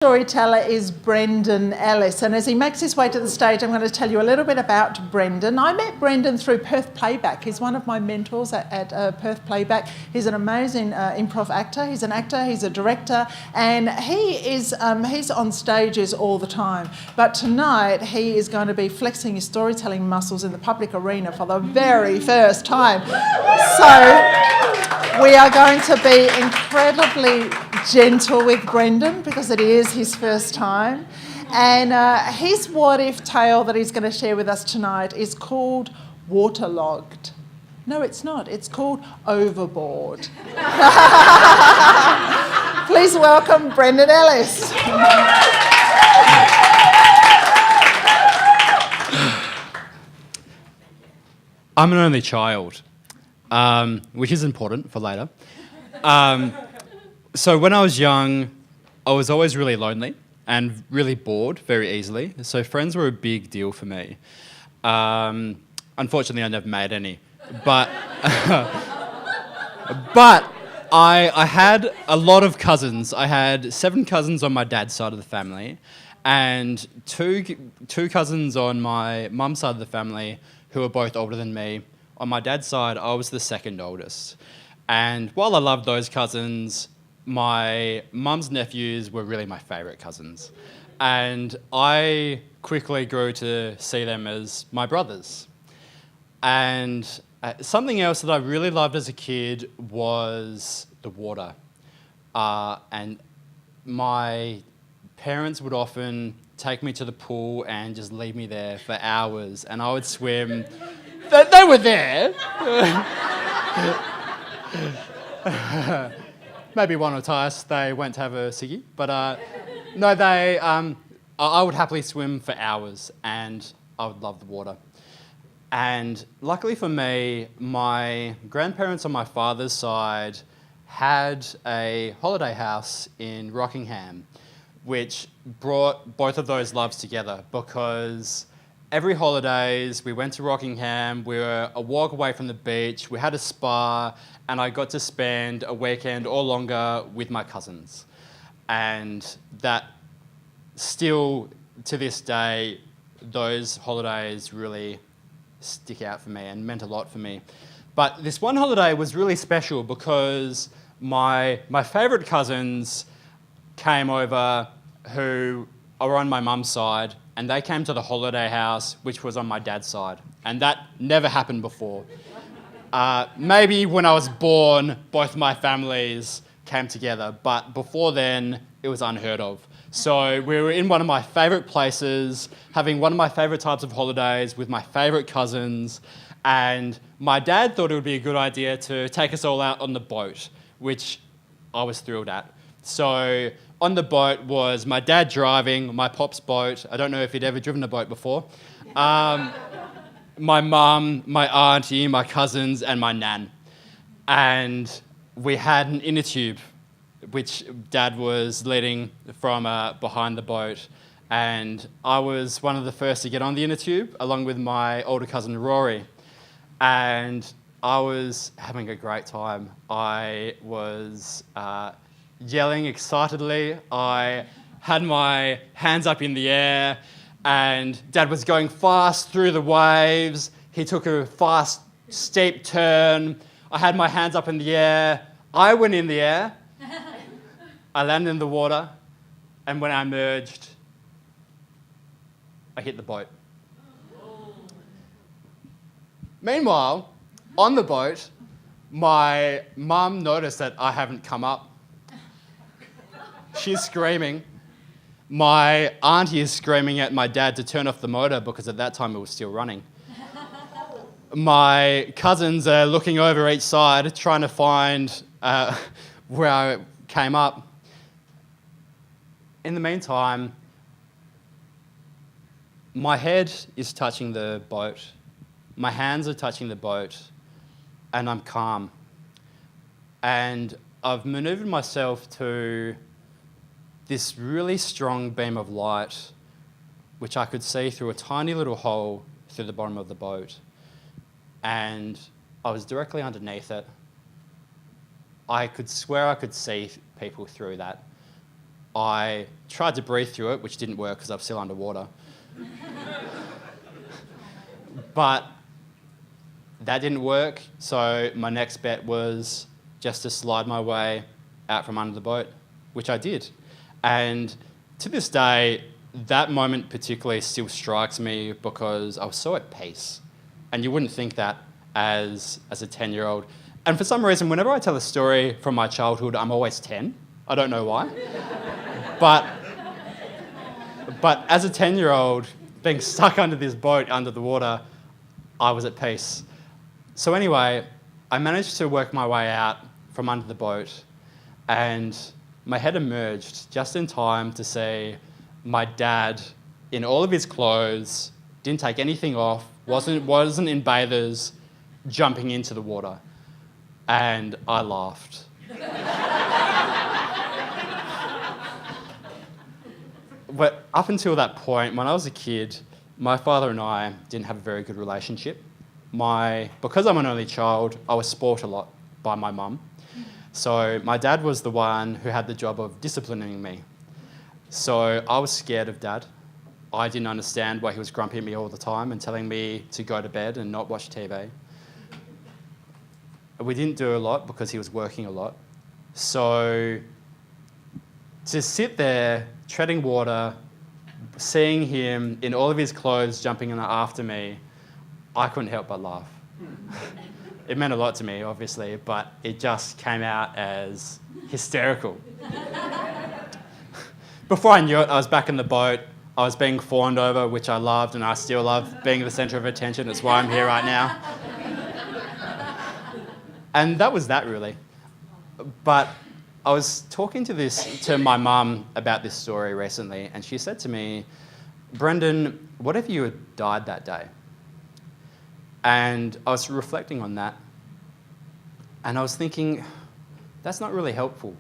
Storyteller is Brendan Ellis, and as he makes his way to the stage, I'm going to tell you a little bit about Brendan. I met Brendan through Perth Playback. He's one of my mentors at Perth Playback. He's an amazing improv actor. He's an actor, he's a director, and he's on stages all the time. But tonight he is going to be flexing his storytelling muscles in the public arena for the very first time. So we are going to be incredibly gentle with Brendan because it is his first time. And his what-if tale that he's going to share with us tonight is called Waterlogged. No, it's not. It's called Overboard. Please welcome Brendan Ellis. I'm an only child, which is important for later. So when I was young, I was always really lonely and really bored very easily. So friends were a big deal for me. Unfortunately, I never made any. But I had a lot of cousins. I had 7 cousins on my dad's side of the family and two cousins on my mum's side of the family who were both older than me. On my dad's side, I was the second oldest. And while I loved those cousins, my mum's nephews were really my favourite cousins. And I quickly grew to see them as my brothers. And something else that I really loved as a kid was the water. And my parents would often take me to the pool and just leave me there for hours, and I would swim. They were there. Maybe one or twice they went to have a ciggy, but no, I would happily swim for hours, and I would love the water. And luckily for me, my grandparents on my father's side had a holiday house in Rockingham, which brought both of those loves together because every holidays we went to Rockingham, we were a walk away from the beach, we had a spa, and I got to spend a weekend or longer with my cousins. And that still, to this day, those holidays really stick out for me and meant a lot for me. But this one holiday was really special because my favourite cousins came over who are on my mum's side, and they came to the holiday house, which was on my dad's side. And that never happened before. Maybe when I was born, both my families came together, but before then, it was unheard of. So we were in one of my favourite places, having one of my favourite types of holidays with my favourite cousins, and my dad thought it would be a good idea to take us all out on the boat, which I was thrilled at. So on the boat was my dad driving, my pop's boat. I don't know if he'd ever driven a boat before. My mum, my auntie, my cousins, and my nan. And we had an inner tube, which Dad was leading from behind the boat. And I was one of the first to get on the inner tube, along with my older cousin Rory. And I was having a great time. I was yelling excitedly. I had my hands up in the air, and Dad was going fast through the waves. He took a fast, steep turn. I had my hands up in the air. I went in the air. I landed in the water, and when I emerged, I hit the boat. Meanwhile, on the boat, my mum noticed that I haven't come up. She's screaming. My auntie is screaming at my dad to turn off the motor because at that time it was still running. My cousins are looking over each side trying to find where I came up. In the meantime, my head is touching the boat, my hands are touching the boat, and I'm calm. And I've manoeuvred myself to this really strong beam of light, which I could see through a tiny little hole through the bottom of the boat. And I was directly underneath it. I could swear I could see people through that. I tried to breathe through it, which didn't work because I'm still underwater. But that didn't work, so my next bet was just to slide my way out from under the boat, which I did. And to this day, that moment particularly still strikes me because I was so at peace. And you wouldn't think that as a 10-year-old. And for some reason, whenever I tell a story from my childhood, I'm always 10. I don't know why. But as a 10-year-old, being stuck under this boat, under the water, I was at peace. So anyway, I managed to work my way out from under the boat, and my head emerged just in time to see my dad in all of his clothes, didn't take anything off, wasn't in bathers, jumping into the water. And I laughed. But up until that point, when I was a kid, my father and I didn't have a very good relationship. Because I'm an only child, I was spoilt a lot by my mum. So my dad was the one who had the job of disciplining me. So I was scared of Dad. I didn't understand why he was grumpy at me all the time and telling me to go to bed and not watch TV. We didn't do a lot because he was working a lot. So to sit there, treading water, seeing him in all of his clothes jumping in after me, I couldn't help but laugh. It meant a lot to me, obviously, but it just came out as hysterical. Before I knew it, I was back in the boat. I was being fawned over, which I loved, and I still love being the centre of attention. That's why I'm here right now. And that was that, really. But I was talking to my mum about this story recently, and she said to me, "Brendan, what if you had died that day?" And I was reflecting on that, and I was thinking, that's not really helpful.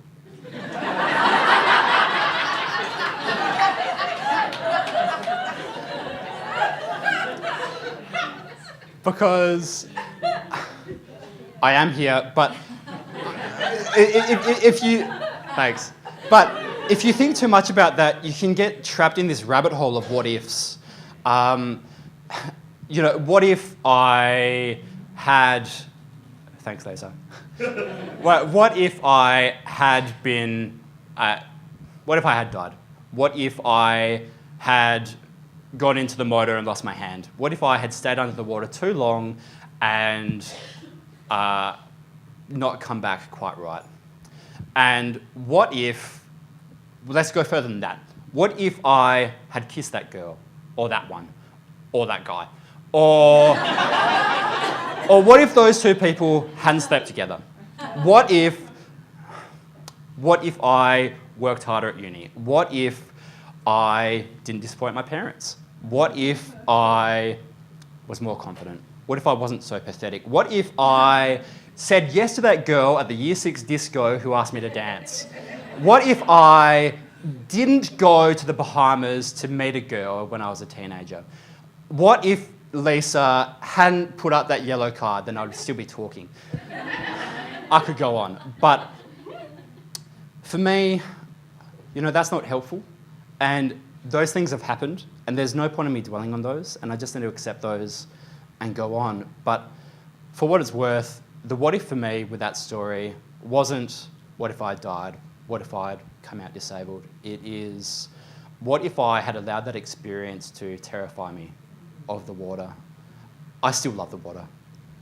Because I am here, but if you... Thanks. But if you think too much about that, you can get trapped in this rabbit hole of what ifs. What if I had... Thanks, Lisa. What if I had been... what if I had died? What if I had got into the motor and lost my hand? What if I had stayed under the water too long and not come back quite right? And what if... Let's go further than that. What if I had kissed that girl, or that one, or that guy? Or what if those two people hadn't slept together? What if I worked harder at uni? What if I didn't disappoint my parents? What if I was more confident? What if I wasn't so pathetic? What if I said yes to that girl at the Year 6 disco who asked me to dance? What if I didn't go to the Bahamas to meet a girl when I was a teenager? What if Lisa hadn't put up that yellow card? Then I would still be talking. I could go on. But for me, that's not helpful. And those things have happened, and there's no point in me dwelling on those, and I just need to accept those and go on. But for what it's worth, the what if for me with that story wasn't what if I died, what if I'd come out disabled. It is what if I had allowed that experience to terrify me of the water. I still love the water.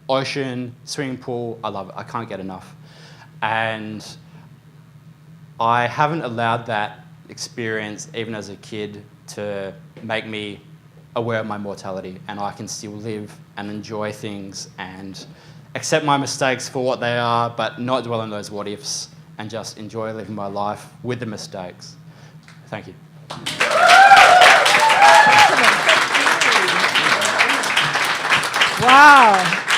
Ocean, swimming pool, I love it. I can't get enough. And I haven't allowed that experience, even as a kid, to make me aware of my mortality, and I can still live and enjoy things and accept my mistakes for what they are, but not dwell on those what ifs and just enjoy living my life with the mistakes. Thank you. Wow.